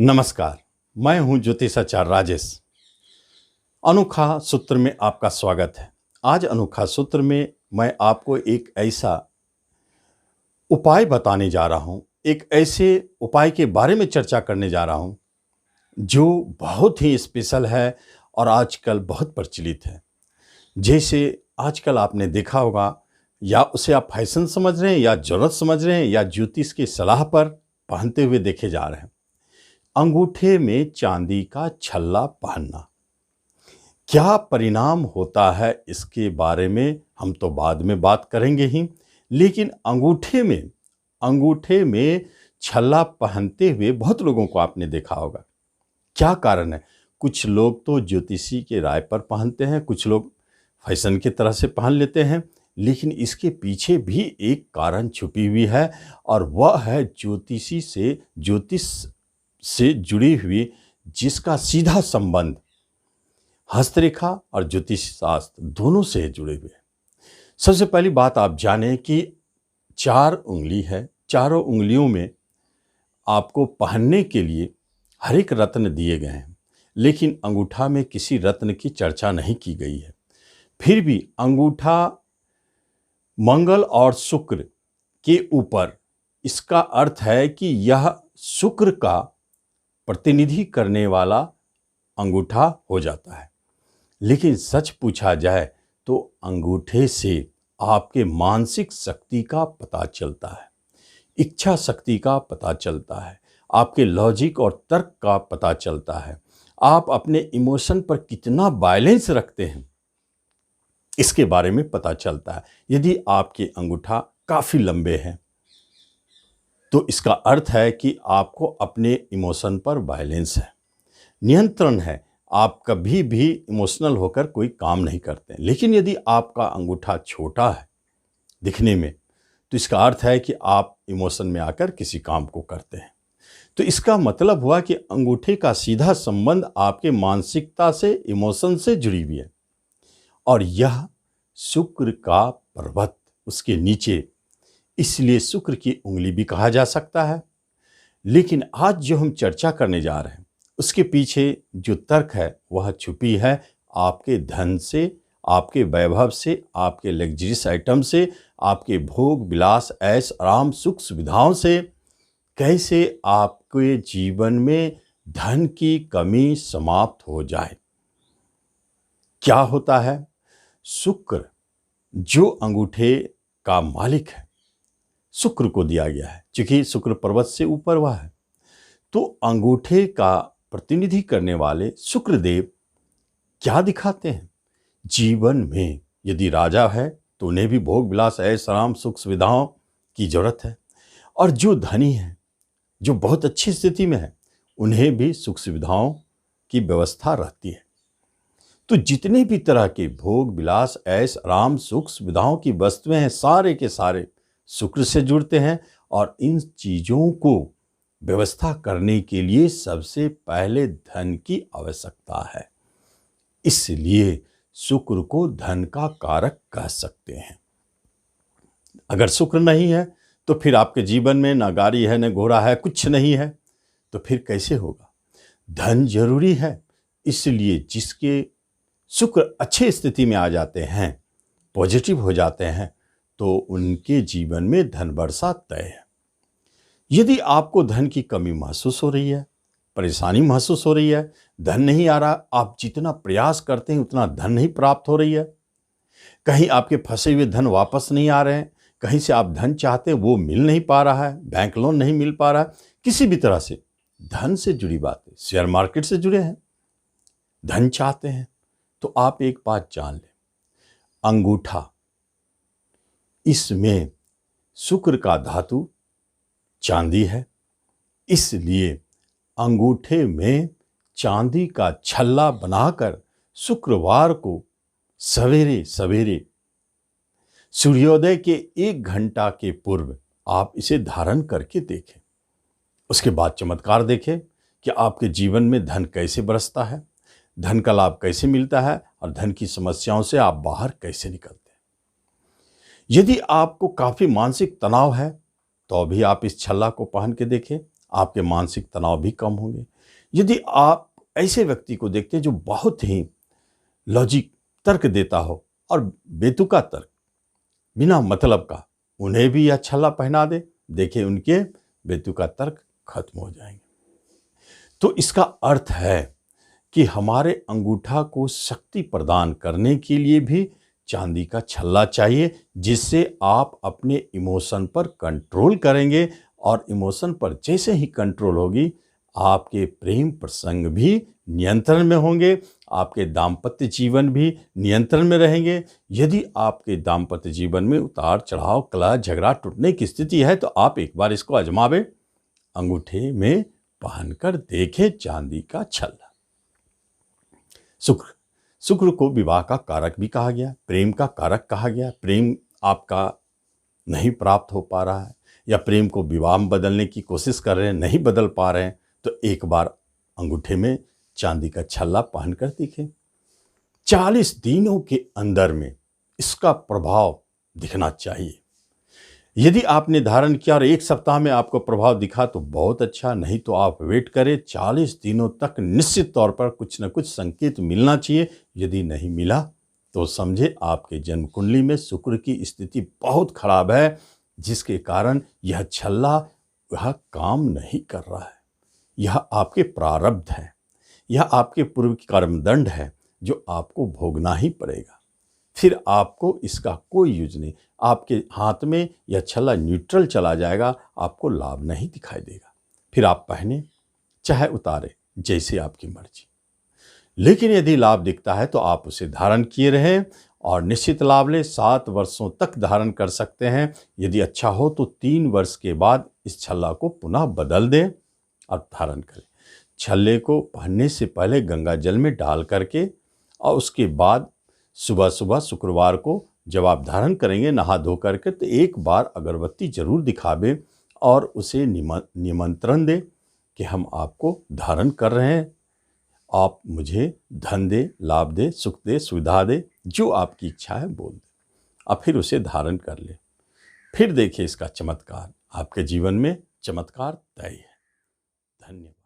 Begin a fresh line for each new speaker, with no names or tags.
नमस्कार। मैं हूं ज्योतिषाचार्य राजेश। अनोखा सूत्र में आपका स्वागत है। आज अनोखा सूत्र में मैं आपको एक ऐसा उपाय बताने जा रहा हूं, एक ऐसे उपाय के बारे में चर्चा करने जा रहा हूं जो बहुत ही स्पेशल है और आजकल बहुत प्रचलित है। जैसे आजकल आपने देखा होगा, या उसे आप फैशन समझ रहे हैं, या जरूरत समझ रहे हैं, या ज्योतिष की सलाह पर पहनते हुए देखे जा रहे हैं। अंगूठे में चांदी का छल्ला पहनना क्या परिणाम होता है, इसके बारे में हम तो बाद में बात करेंगे ही। लेकिन अंगूठे में छल्ला पहनते हुए बहुत लोगों को आपने देखा होगा। क्या कारण है? कुछ लोग तो ज्योतिषी के राय पर पहनते हैं, कुछ लोग फैशन की तरह से पहन लेते हैं, लेकिन इसके पीछे भी एक कारण छुपी हुई है, और वह है ज्योतिष से जुड़ी हुई, जिसका सीधा संबंध हस्तरेखा और ज्योतिष शास्त्र दोनों से जुड़े हुए हैं। सबसे पहली बात आप जानें कि 4 उंगली है, चारों उंगलियों में आपको पहनने के लिए हर एक रत्न दिए गए हैं, लेकिन अंगूठा में किसी रत्न की चर्चा नहीं की गई है। फिर भी अंगूठा मंगल और शुक्र के ऊपर, इसका अर्थ है कि यह शुक्र का प्रतिनिधि करने वाला अंगूठा हो जाता है। लेकिन सच पूछा जाए तो अंगूठे से आपके मानसिक शक्ति का पता चलता है, इच्छा शक्ति का पता चलता है, आपके लॉजिक और तर्क का पता चलता है, आप अपने इमोशन पर कितना बैलेंस रखते हैं, इसके बारे में पता चलता है। यदि आपके अंगूठा काफ़ी लंबे हैं तो इसका अर्थ है कि आपको अपने इमोशन पर बैलेंस है, नियंत्रण है, आप कभी भी इमोशनल होकर कोई काम नहीं करते। लेकिन यदि आपका अंगूठा छोटा है दिखने में, तो इसका अर्थ है कि आप इमोशन में आकर किसी काम को करते हैं। तो इसका मतलब हुआ कि अंगूठे का सीधा संबंध आपके मानसिकता से, इमोशन से जुड़ी हुई है, और यह शुक्र का पर्वत उसके नीचे, इसलिए शुक्र की उंगली भी कहा जा सकता है। लेकिन आज जो हम चर्चा करने जा रहे हैं, उसके पीछे जो तर्क है वह छुपी है आपके धन से, आपके वैभव से, आपके लग्जरियस आइटम से, आपके भोग विलास, ऐश आराम, सुख सुविधाओं से। कैसे आपके जीवन में धन की कमी समाप्त हो जाए। क्या होता है? शुक्र जो अंगूठे का मालिक है, शुक्र को दिया गया है, क्योंकि शुक्र पर्वत से ऊपर वह है। तो अंगूठे का प्रतिनिधि करने वाले शुक्रदेव क्या दिखाते हैं जीवन में? यदि राजा है तो उन्हें भी भोग विलास, ऐश आराम, सुख सुविधाओं की जरूरत है, और जो धनी है, जो बहुत अच्छी स्थिति में है, उन्हें भी सुख सुविधाओं की व्यवस्था रहती है। तो जितने भी तरह के भोग विलास, ऐश आराम, सुख सुविधाओं की वस्तुएं हैं, सारे के सारे शुक्र से जुड़ते हैं, और इन चीज़ों को व्यवस्था करने के लिए सबसे पहले धन की आवश्यकता है। इसलिए शुक्र को धन का कारक कह सकते हैं। अगर शुक्र नहीं है तो फिर आपके जीवन में ना गाड़ी है, न घोड़ा है, कुछ नहीं है, तो फिर कैसे होगा? धन जरूरी है। इसलिए जिसके शुक्र अच्छे स्थिति में आ जाते हैं, पॉजिटिव हो जाते हैं, तो उनके जीवन में धन वर्षा तय है। यदि आपको धन की कमी महसूस हो रही है, परेशानी महसूस हो रही है, धन नहीं आ रहा, आप जितना प्रयास करते हैं उतना धन नहीं प्राप्त हो रही है, कहीं आपके फंसे हुए धन वापस नहीं आ रहे हैं, कहीं से आप धन चाहते हैं वो मिल नहीं पा रहा है, बैंक लोन नहीं मिल पा रहा है, किसी भी तरह से धन से जुड़ी बातें, शेयर मार्केट से जुड़े हैं, धन चाहते हैं, तो आप एक बात जान लें, अंगूठा, इसमें शुक्र का धातु चांदी है। इसलिए अंगूठे में चांदी का छल्ला बनाकर शुक्रवार को सवेरे सवेरे सूर्योदय के 1 घंटा के पूर्व आप इसे धारण करके देखें। उसके बाद चमत्कार देखें कि आपके जीवन में धन कैसे बरसता है, धन का लाभ कैसे मिलता है, और धन की समस्याओं से आप बाहर कैसे निकलते हैं। यदि आपको काफ़ी मानसिक तनाव है तो भी आप इस छल्ला को पहन के देखें, आपके मानसिक तनाव भी कम होंगे। यदि आप ऐसे व्यक्ति को देखते हैं जो बहुत ही लॉजिक तर्क देता हो और बेतुका तर्क बिना मतलब का, उन्हें भी यह छल्ला पहना दे, देखिए उनके बेतुका तर्क खत्म हो जाएंगे। तो इसका अर्थ है कि हमारे अंगूठा को शक्ति प्रदान करने के लिए भी चांदी का छल्ला चाहिए, जिससे आप अपने इमोशन पर कंट्रोल करेंगे, और इमोशन पर जैसे ही कंट्रोल होगी आपके प्रेम प्रसंग भी नियंत्रण में होंगे, आपके दाम्पत्य जीवन भी नियंत्रण में रहेंगे। यदि आपके दाम्पत्य जीवन में उतार चढ़ाव, कलह, झगड़ा, टूटने की स्थिति है तो आप एक बार इसको आजमावे, अंगूठे में पहनकर देखें चांदी का छल्ला। शुक्र को विवाह का कारक भी कहा गया, प्रेम का कारक कहा गया। प्रेम आपका नहीं प्राप्त हो पा रहा है या प्रेम को विवाह में बदलने की कोशिश कर रहे हैं, नहीं बदल पा रहे हैं, तो एक बार अंगूठे में चांदी का छल्ला पहनकर दिखें। 40 दिनों के अंदर में इसका प्रभाव दिखना चाहिए। यदि आपने धारण किया और 1 सप्ताह में आपको प्रभाव दिखा तो बहुत अच्छा, नहीं तो आप वेट करें। 40 दिनों तक निश्चित तौर पर कुछ न कुछ संकेत मिलना चाहिए। यदि नहीं मिला तो समझे आपके जन्म कुंडली में शुक्र की स्थिति बहुत खराब है, जिसके कारण यह छल्ला वह काम नहीं कर रहा है। यह आपके प्रारब्ध है, यह आपके पूर्व की कर्मदंड है जो आपको भोगना ही पड़ेगा। फिर आपको इसका कोई यूज नहीं, आपके हाथ में यह छल्ला न्यूट्रल चला जाएगा, आपको लाभ नहीं दिखाई देगा। फिर आप पहने चाहे उतारे, जैसे आपकी मर्जी। लेकिन यदि लाभ दिखता है तो आप उसे धारण किए रहें और निश्चित लाभ लें। 7 वर्षों तक धारण कर सकते हैं। यदि अच्छा हो तो 3 वर्ष के बाद इस छल्ला को पुनः बदल दें और धारण करें। छल्ले को पहनने से पहले गंगा जल में डाल करके और उसके बाद सुबह सुबह शुक्रवार को जब आप धारण करेंगे नहा धो करके, तो एक बार अगरबत्ती जरूर दिखावें और उसे निमंत्रण दें कि हम आपको धारण कर रहे हैं, आप मुझे धन दे, लाभ दे, सुख दे, सुविधा दे, जो आपकी इच्छा है बोल दे। अब फिर उसे धारण कर ले। फिर देखिए इसका चमत्कार, आपके जीवन में चमत्कार तय है। धन्यवाद।